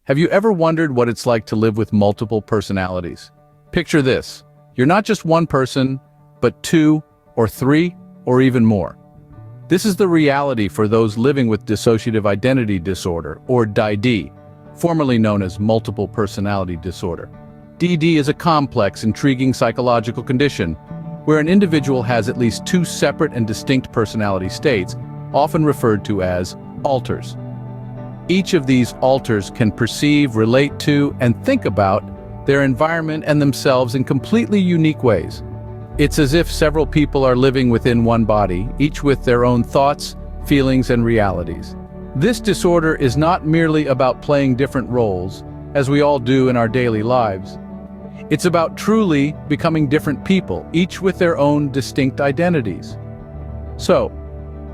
Have you ever wondered what it's like to live with multiple personalities? Picture this. You're not just one person, but two or three or even more. This is the reality for those living with dissociative identity disorder, or DID, formerly known as multiple personality disorder. DD is a complex, intriguing psychological condition where an individual has at least two separate and distinct personality states, often referred to as alters. Each of these alters can perceive, relate to, and think about their environment and themselves in completely unique ways. It's as if several people are living within one body, each with their own thoughts, feelings, and realities. This disorder is not merely about playing different roles, as we all do in our daily lives. It's about truly becoming different people, each with their own distinct identities. So,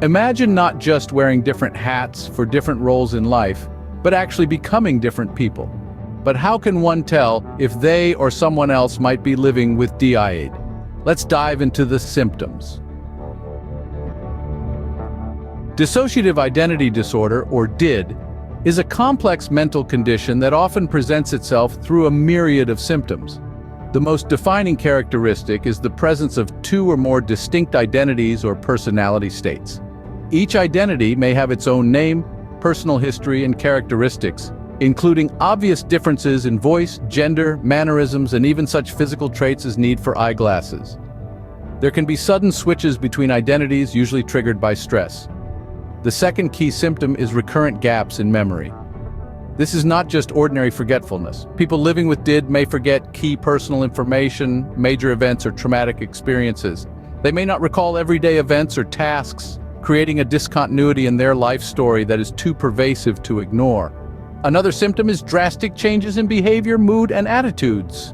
imagine not just wearing different hats for different roles in life, but actually becoming different people. But how can one tell if they or someone else might be living with DID? Let's dive into the symptoms. Dissociative Identity Disorder, or DID, is a complex mental condition that often presents itself through a myriad of symptoms. The most defining characteristic is the presence of two or more distinct identities or personality states. Each identity may have its own name, personal history, and characteristics, including obvious differences in voice, gender, mannerisms, and even such physical traits as need for eyeglasses. There can be sudden switches between identities, usually triggered by stress. The second key symptom is recurrent gaps in memory. This is not just ordinary forgetfulness. People living with DID may forget key personal information, major events, or traumatic experiences. They may not recall everyday events or tasks, creating a discontinuity in their life story that is too pervasive to ignore. Another symptom is drastic changes in behavior, mood, and attitudes.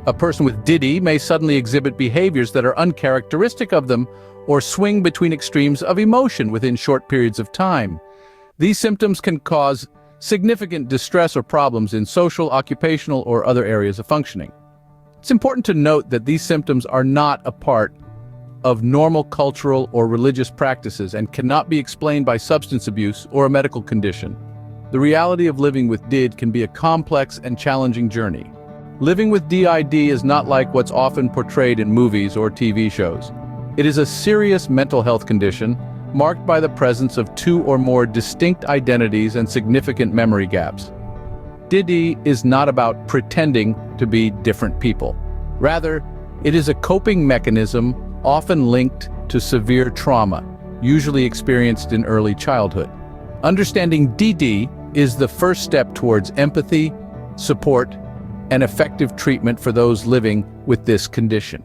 A person with DID may suddenly exhibit behaviors that are uncharacteristic of them or swing between extremes of emotion within short periods of time. These symptoms can cause significant distress or problems in social, occupational, or other areas of functioning. It's important to note that these symptoms are not a part of normal cultural or religious practices and cannot be explained by substance abuse or a medical condition. The reality of living with DID can be a complex and challenging journey. Living with DID is not like what's often portrayed in movies or TV shows. It is a serious mental health condition marked by the presence of two or more distinct identities and significant memory gaps. DID is not about pretending to be different people. Rather, it is a coping mechanism often linked to severe trauma, usually experienced in early childhood. Understanding DD is the first step towards empathy, support, and effective treatment for those living with this condition.